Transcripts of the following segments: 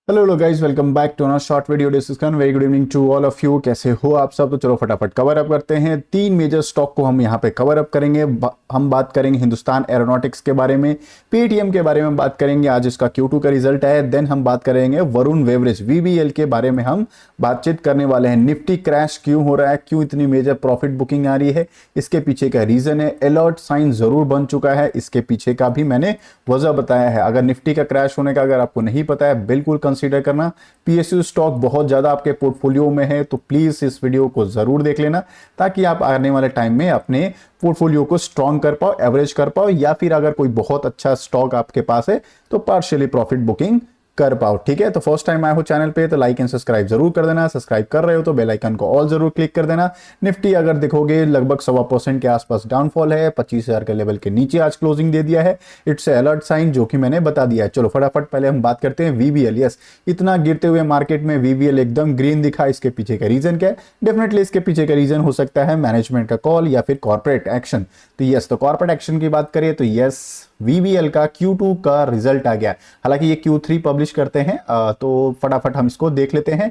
Hello लो guys, welcome back to another short video discussion. Very good evening to all of you. कैसे हो आप सब? तो चलो फटाफट कवर अप करते हैं। तीन मेजर स्टॉक को हम यहाँ पे कवर अप करेंगे। हम बात करेंगे हिंदुस्तान एरोनॉटिक्स के बारे में, पेटीएम के बारे में बात करेंगे, आज इसका Q2 का रिजल्ट है। देन हम बात करेंगे वरुण बेवरेज VBL के बारे में हम बातचीत करने वाले हैं। निफ्टी क्रैश क्यों हो रहा है, क्यों इतनी मेजर प्रॉफिट बुकिंग आ रही है, इसके पीछे का रीजन है। अलर्ट साइन जरूर बन चुका है, इसके पीछे का भी मैंने वजह बताया है। अगर निफ्टी का क्रैश होने का अगर आपको नहीं पता है, बिल्कुल कंसीडर करना। PSU स्टॉक बहुत ज्यादा आपके पोर्टफोलियो में है, तो प्लीज इस वीडियो को जरूर देख लेना, ताकि आप आने वाले टाइम में अपने पोर्टफोलियो को स्ट्रॉन्ग कर पाओ, एवरेज कर पाओ, या फिर अगर कोई बहुत अच्छा स्टॉक आपके पास है तो पार्शियली प्रॉफिट बुकिंग कर पाओ। ठीक है, तो फर्स्ट टाइम आए हो चैनल पे तो लाइक एंड सब्सक्राइब जरूर कर देना। सब्सक्राइब कर रहे हो तो बेल आइकन को ऑल जरूर क्लिक कर देना। निफ्टी अगर देखोगे लगभग 1.25% के आसपास डाउनफॉल है, 25,000 के लेवल के नीचे आज क्लोजिंग दे दिया है। इट्स अलर्ट साइन जो कि मैंने बता दिया है। चलो फटाफट पहले हम बात करते हैं VBL। यस, इतना गिरते हुए मार्केट में VBL एकदम ग्रीन दिखा, इसके पीछे का रीजन क्या है? डेफिनेटली इसके पीछे का रीजन हो सकता है मैनेजमेंट का कॉल या फिर कॉर्पोरेट एक्शन। तो यस, तो कॉर्पोरेट एक्शन की बात करें तो यस, VBL का Q2 का रिजल्ट आ गया। हालांकि ये Q3 पब्लिश करते हैं, तो फटाफट हम इसको देख लेते हैं।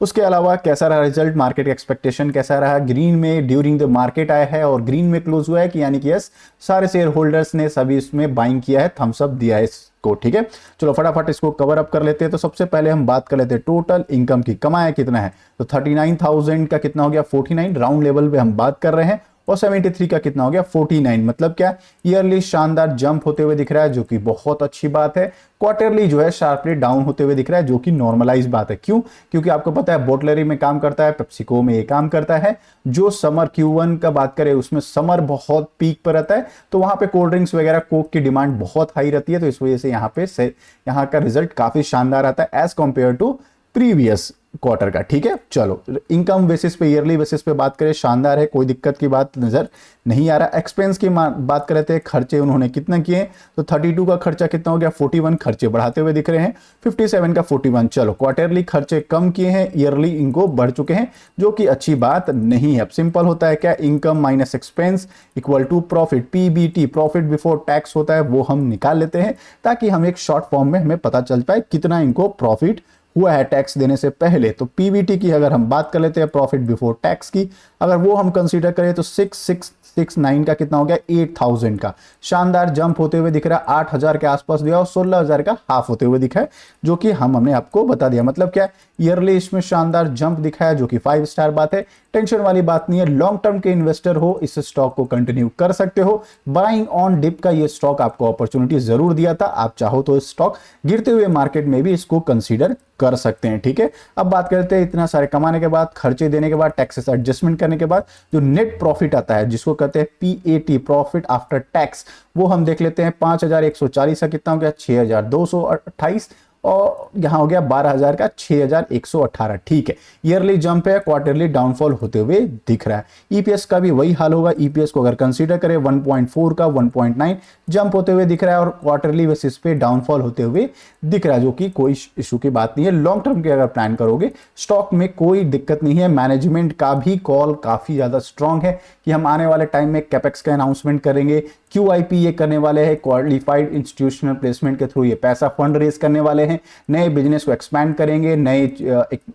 उसके अलावा कैसा रहा रिजल्ट, मार्केट एक्सपेक्टेशन कैसा रहा? ग्रीन में ड्यूरिंग द मार्केट आया है और ग्रीन में क्लोज हुआ है कि यानी कि यस, सारे शेयर होल्डर्स ने सभी इसमें बाइंग किया है, थम्स अप दिया है इसको। ठीक है, चलो फटाफट इसको कवर अप कर लेते हैं। तो सबसे पहले हम बात कर लेते हैं टोटल इनकम की। कमाया कितना है? तो 39,000 का कितना हो गया? 49 राउंड लेवल पे हम बात कर रहे हैं। और 73 का कितना हो गया? 49। मतलब क्या? ईयरली शानदार जंप होते हुए दिख रहा है, जो कि बहुत अच्छी बात है। क्वार्टरली जो है शार्पली डाउन होते हुए दिख रहा है, जो कि नॉर्मलाइज बात है। क्यों? क्योंकि आपको पता है बोटलरी में काम करता है, पेप्सिको में ये काम करता है। जो समर Q1 का बात करें, उसमें समर बहुत पीक पर रहता है, तो वहां पे कोल्ड ड्रिंक्स वगैरह कोक की डिमांड बहुत हाई रहती है। तो इस वजह से यहाँ का रिजल्ट काफी शानदार आता है as compared to previous quarter का। ठीक है, चलो इनकम बेसिस पे, ईयरली बेसिस पे बात करें, शानदार है, कोई दिक्कत की बात नजर नहीं आ रहा। एक्सपेंस की बात कर रहे थे, खर्चे उन्होंने कितना किए? तो 32 का खर्चा कितना हो गया? 41। खर्चे बढ़ाते हुए दिख रहे हैं। 57 का 41। चलो क्वार्टरली खर्चे कम किए हैं, ईयरली इनको बढ़ चुके हैं, जो कि अच्छी बात नहीं है। अब सिंपल होता है क्या? Income minus expense equal to profit, PBT, profit before tax होता है, वो हम निकाल लेते हैं, ताकि हम एक शॉर्ट फॉर्म में हमें पता चल पाए कितना इनको प्रॉफिट हुआ है टैक्स देने से पहले। तो PBT की अगर हम बात कर लेते हैं, प्रॉफिट बिफोर टैक्स की, अगर वो हम कंसीडर करें तो 6669 का कितना हो गया? 8000 का शानदार जंप होते हुए दिख रहा है। 8000 के आसपास दिया और 16000 का हाफ होते हुए दिखा है, जो कि हमने आपको बता दिया। मतलब क्या? ईयरली इसमें शानदार जंप दिखा है, जो कि 5 स्टार बात है, टेंशन वाली बात नहीं है। लॉन्ग टर्म के इन्वेस्टर हो, इस स्टॉक को कंटिन्यू कर सकते हो। बाइंग ऑन डिप का ये स्टॉक आपको अपॉर्चुनिटी जरूर दिया था। आप चाहो तो इस स्टॉक गिरते हुए मार्केट में भी इसको कंसीडर कर सकते हैं। ठीक है, अब बात करते हैं इतना सारे कमाने के बाद, खर्चे देने के बाद, टैक्सेस एडजस्टमेंट करने के बाद जो नेट प्रॉफिट आता है, जिसको कहते हैं PAT, प्रॉफिट आफ्टर टैक्स, वो हम देख लेते हैं। 5140 का कितना हो गया? 6228। और यहां हो गया 12,000 का 6,118। ठीक है, ईयरली जंप है, क्वार्टरली डाउनफॉल होते हुए दिख रहा है। EPS का भी वही हाल होगा। EPS को अगर कंसीडर करें, 1.4 का 1.9 जंप होते हुए दिख रहा है, और क्वार्टरली बेसिस पे डाउनफॉल होते हुए दिख रहा है, जो कि कोई इशू की बात नहीं है। लॉन्ग टर्म के अगर प्लान करोगे, स्टॉक में कोई दिक्कत नहीं है। मैनेजमेंट का भी कॉल काफी ज्यादा स्ट्रांग है कि हम आने वाले टाइम में कैपेक्स का अनाउंसमेंट करेंगे, QIP ये करने वाले हैं, क्वालिफाइड इंस्टीट्यूशनल प्लेसमेंट के थ्रू ये पैसा फंड रेज करने वाले हैं, नए बिजनेस को एक्सपैंड करेंगे, नए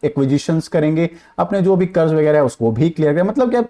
एक्विजिशंस करेंगे, अपने जो भी कर्ज वगैरह है उसको भी क्लियर करें। मतलब क्या?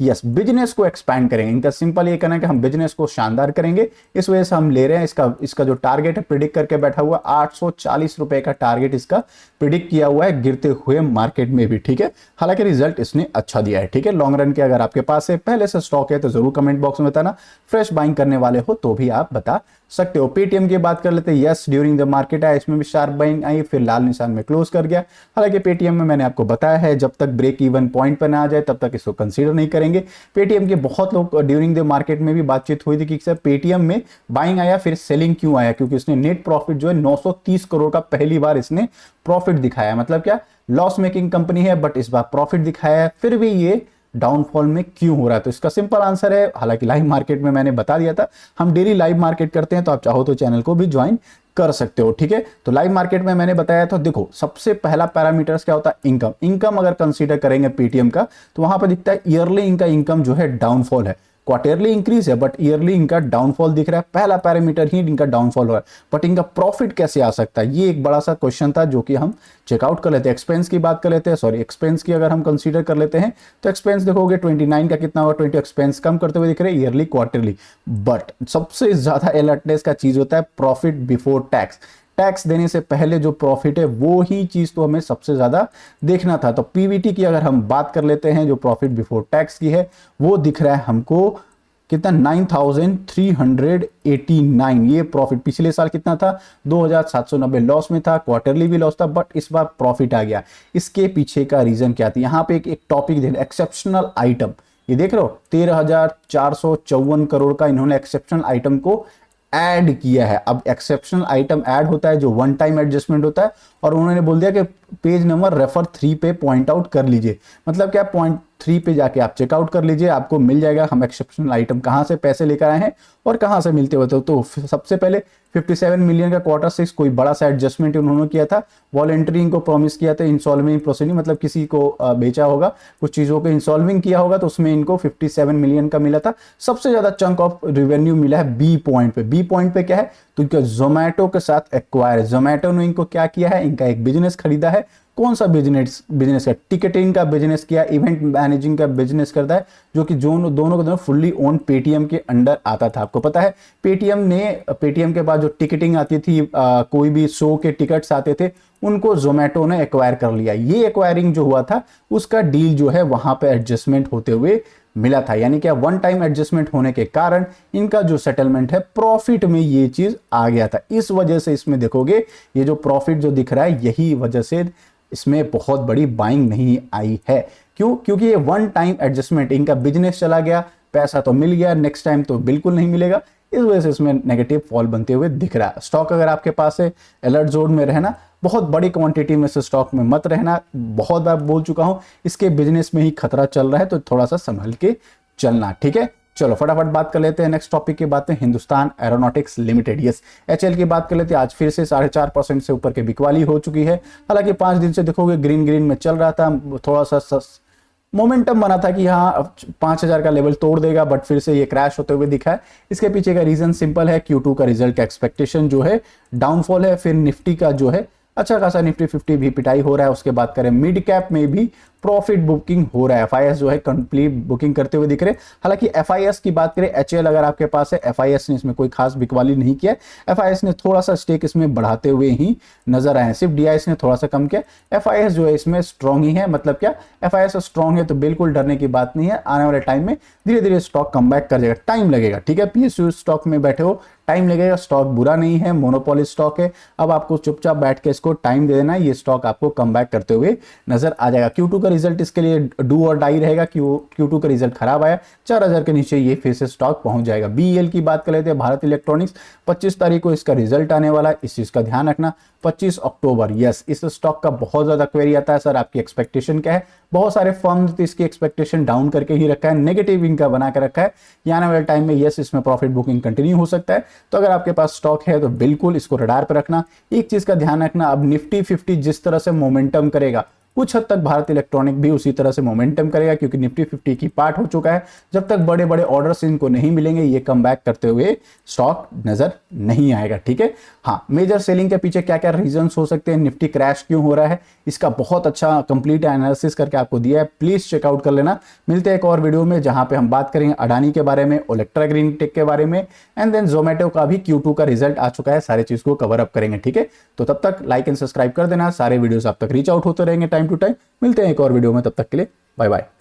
यस, बिजनेस को एक्सपैंड करेंगे। इनका सिंपल ये कहना है कि हम बिजनेस को शानदार करेंगे, इस वजह से हम ले रहे हैं। इसका जो टारगेट है प्रिडिक्ट करके बैठा हुआ, 840 रुपए का टारगेट इसका प्रिडिक्ट किया हुआ है, गिरते हुए मार्केट में भी। ठीक है, हालांकि रिजल्ट इसने अच्छा दिया है। ठीक है, लॉन्ग रन के अगर आपके पास है, पहले से स्टॉक है, तो जरूर कमेंट बॉक्स में बताना। फ्रेश बाइंग करने वाले हो तो भी आप बता सकते हो। पेटीएम की बात कर लेते हैं। यस, ड्यूरिंग द मार्केट आया, इसमें भी शार्प बाइंग आई, फिर लाल निशान में क्लोज कर गया। हालांकि पेटीएम में मैंने आपको बताया है, जब तक ब्रेक इवन पॉइंट पर ना आ जाए तब तक इसको कंसीडर नहीं करेंगे। पेटीएम के बहुत लोग ड्यूरिंग द मार्केट में भी बातचीत हुई थी कि सर पेटीएम में बाइंग आया फिर सेलिंग क्यों आया? क्योंकि इसने नेट प्रॉफिट जो है 930 करोड़ का पहली बार इसने प्रॉफिट दिखाया। मतलब क्या? लॉस मेकिंग कंपनी है, बट इस बार प्रॉफिट दिखाया है, फिर भी ये डाउनफॉल में क्यों हो रहा है? तो इसका सिंपल आंसर है, हालांकि लाइव मार्केट में मैंने बता दिया था, हम डेली लाइव मार्केट करते हैं, तो आप चाहो तो चैनल को भी ज्वाइन कर सकते हो। ठीक है, तो लाइव मार्केट में मैंने बताया था। देखो, सबसे पहला पैरामीटर्स क्या होता है? इनकम। इनकम अगर कंसीडर करेंगे पेटीएम का, तो वहां पर दिखता है ईयरली इनका इनकम जो है डाउनफॉल है। क्वार्टरली इंक्रीज है बट ईयरली इनका डाउनफॉल दिख रहा है। पहला पैरामीटर ही इनका डाउनफॉल हो रहा है, बट इनका प्रॉफिट कैसे आ सकता है, ये एक बड़ा सा क्वेश्चन था जो कि हम चेकआउट कर लेते हैं। एक्सपेंस की बात कर लेते हैं, सॉरी एक्सपेंस की अगर हम कंसीडर कर लेते हैं तो एक्सपेंस देखोगे 29 का कितना होगा, 20 एक्सपेंस कम करते हुए दिख रहे हैं ईयरली क्वार्टरली। बट सबसे ज्यादा अलर्टनेस का चीज होता है प्रॉफिट बिफोर टैक्स। टैक्स देने से पहले जो प्रॉफिट है वो ही चीज तो हमें सबसे ज्यादा देखना था। तो पीवीटी की अगर हम बात कर लेते हैं, जो प्रॉफिट बिफोर टैक्स की है वो दिख रहा है हमको कितना, 9389। ये प्रॉफिट पिछले साल कितना था, 2790 लॉस में था, क्वार्टरली भी लॉस था, बट इस बार प्रॉफिट आ गया। इसके पीछे का रीजन क्या था, यहाँ पे एक टॉपिक दे, एक्सेप्शनल आइटम, ये देख रहे हो 13,454 करोड़ का इन्होंने एक्सेप्शनल आइटम को ऐड किया है। अब एक्सेप्शनल आइटम ऐड होता है जो वन टाइम एडजस्टमेंट होता है, और उन्होंने बोल दिया कि पेज नंबर रेफर 3 पे पॉइंट आउट कर लीजिए। मतलब क्या, पॉइंट 3 पे जाके आप चेकआउट कर लीजिए, आपको मिल जाएगा हम एक्सेप्शनल आइटम कहां से पैसे लेकर आए हैं और कहां से मिलते हुए। तो सबसे पहले 57 मिलियन का क्वार्टर 6 कोई बड़ा सा एडजस्टमेंट उन्होंने किया था। वॉलंटरिंग को प्रॉमिस किया था, इंसॉल्विंग प्रोसीडिंग मतलब किसी को बेचा होगा, कुछ चीजों को इंसॉल्विंग किया होगा, तो उसमें इनको 57 मिलियन का मिला था। सबसे ज्यादा चंक ऑफ रेवेन्यू मिला है बी पॉइंट पे। बी पॉइंट पे क्या है, तो इनका जोमैटो के साथ एक्वायर, जोमैटो ने इनको क्या किया है, इनका एक बिजनेस खरीदा है। कौन सा बिजनेस का, टिकटिंग का बिजनेस किया, इवेंट मैनेजिंग का बिजनेस करता है, जो कि दोनों को फुल्ली ओन पेटीएम के अंडर आता था। आपको पता है पेटीएम के बाद जो टिकटिंग आती थी, कोई भी शो के टिकट्स आते थे, उनको जोमैटो ने एक्वायर कर लिया। ये एक्वायरिंग जो हुआ था उसका डील जो है वहां पे एडजस्टमेंट होते हुए मिला था, यानी कि वन टाइम एडजस्टमेंट होने के कारण इनका जो सेटलमेंट है प्रॉफिट में ये चीज आ गया था। इस वजह से इसमें देखोगे ये जो प्रॉफिट जो दिख रहा है, यही वजह से इसमें बहुत बड़ी बाइंग नहीं आई है। क्यों? क्योंकि ये वन टाइम एडजस्टमेंट, इनका बिजनेस चला गया, पैसा तो मिल गया, नेक्स्ट टाइम तो बिल्कुल नहीं मिलेगा, इस वजह से इसमें नेगेटिव फॉल बनते हुए दिख रहा है। स्टॉक अगर आपके पास है, अलर्ट जोन में रहना, बहुत बड़ी क्वांटिटी में से स्टॉक में मत रहना। बहुत बार बोल चुका हूं, इसके बिजनेस में ही खतरा चल रहा है, तो थोड़ा सा संभल के चलना, ठीक है। चलो फटाफट बात कर लेते हैं नेक्स्ट टॉपिक की बात है, Hindustan aeronautics limited. Yes, HL की बात कर लेते हैं। आज फिर से 4.5% से ऊपर की बिकवाली हो चुकी है। हालांकि 5 दिन से देखोगे ग्रीन में चल रहा था, थोड़ा सा मोमेंटम बना था कि हाँ 5000 का लेवल तोड़ देगा, बट फिर से ये क्रैश होते हुए दिखा है। इसके पीछे का रीजन सिंपल है, Q2 का रिजल्ट का एक्सपेक्टेशन जो है डाउनफॉल है। फिर निफ्टी का जो है अच्छा खासा निफ्टी 50 भी पिटाई हो रहा है। उसके बाद करें मिड कैप में भी प्रॉफिट बुकिंग हो रहा है, एफआईएस जो है कंप्लीट बुकिंग करते हुए दिख रहे हैं। हालांकि एफआईएस की बात करें, एचएल अगर आपके पास है, एफआईएस ने इसमें कोई खास बिकवाली नहीं किया। एफआईएस ने थोड़ा सा स्टेक इसमें बढ़ाते हुए ही नजर आए, सिर्फ डीआईएस ने थोड़ा सा कम किया। एफआईएस जो है इसमें स्ट्रॉन्ग ही है, मतलब क्या, एफआईएस स्ट्रॉन्ग है तो बिल्कुल डरने की बात नहीं है। आने वाले टाइम में धीरे धीरे स्टॉक कम बैक कर जाएगा, टाइम लगेगा, ठीक है। पीएसयू स्टॉक में बैठे हो, टाइम लगेगा। स्टॉक बुरा नहीं है, मोनोपोली स्टॉक है। अब आपको चुपचाप बैठ के इसको टाइम दे देना, ये स्टॉक आपको कम बैक करते हुए नजर आ जाएगा। Q2 का रिजल्ट इसके लिए डू और डाई रहेगा। Q2 का रिजल्ट खराब आया, 4000 के नीचे ये फिर से स्टॉक पहुंच जाएगा। BEL की बात कर लेते हैं, भारत इलेक्ट्रॉनिक्स, 25 तारीख को इसका रिजल्ट आने वाला है, इस चीज का ध्यान रखना। 25 अक्टूबर, यस। इस स्टॉक का बहुत ज्यादा क्वेरी आता है, सर आपकी एक्सपेक्टेशन क्या है। बहुत सारे फर्म तो इसकी एक्सपेक्टेशन डाउन करके ही रखा है, नेगेटिव इनका बना कर रखा है। आने वाले टाइम में यस इसमें प्रॉफिट बुकिंग कंटिन्यू हो सकता है। तो अगर आपके पास स्टॉक है तो बिल्कुल इसको रडार पर रखना। एक चीज का ध्यान रखना, अब निफ्टी 50 जिस तरह से मोमेंटम करेगा, कुछ हद तक भारत इलेक्ट्रॉनिक भी उसी तरह से मोमेंटम करेगा, क्योंकि निफ्टी 50 की पार्ट हो चुका है। जब तक बड़े बड़े ऑर्डर्स इनको नहीं मिलेंगे, ये कम बैक करते हुए स्टॉक नजर नहीं आएगा, ठीक है। हाँ, मेजर सेलिंग के पीछे क्या क्या रीजंस हो सकते हैं, निफ्टी क्रैश क्यों हो रहा है, इसका बहुत अच्छा कंप्लीट एनालिसिस करके आपको दिया है, प्लीज चेकआउट कर लेना। मिलते हैं एक और वीडियो में जहां पे हम बात करेंगे अडानी के बारे में, ओलेक्ट्रा ग्रीन टेक के बारे में, एंड देन जोमेटो का भी Q2 का रिजल्ट आ चुका है, सारी चीज को कवर अप करेंगे, ठीक है। तो तब तक लाइक एंड सब्सक्राइब कर देना, सारे वीडियोस आप तक रीच आउट होते रहेंगे टाइम टू टाइम। मिलते हैं एक और वीडियो में, तब तक के लिए बाय बाय।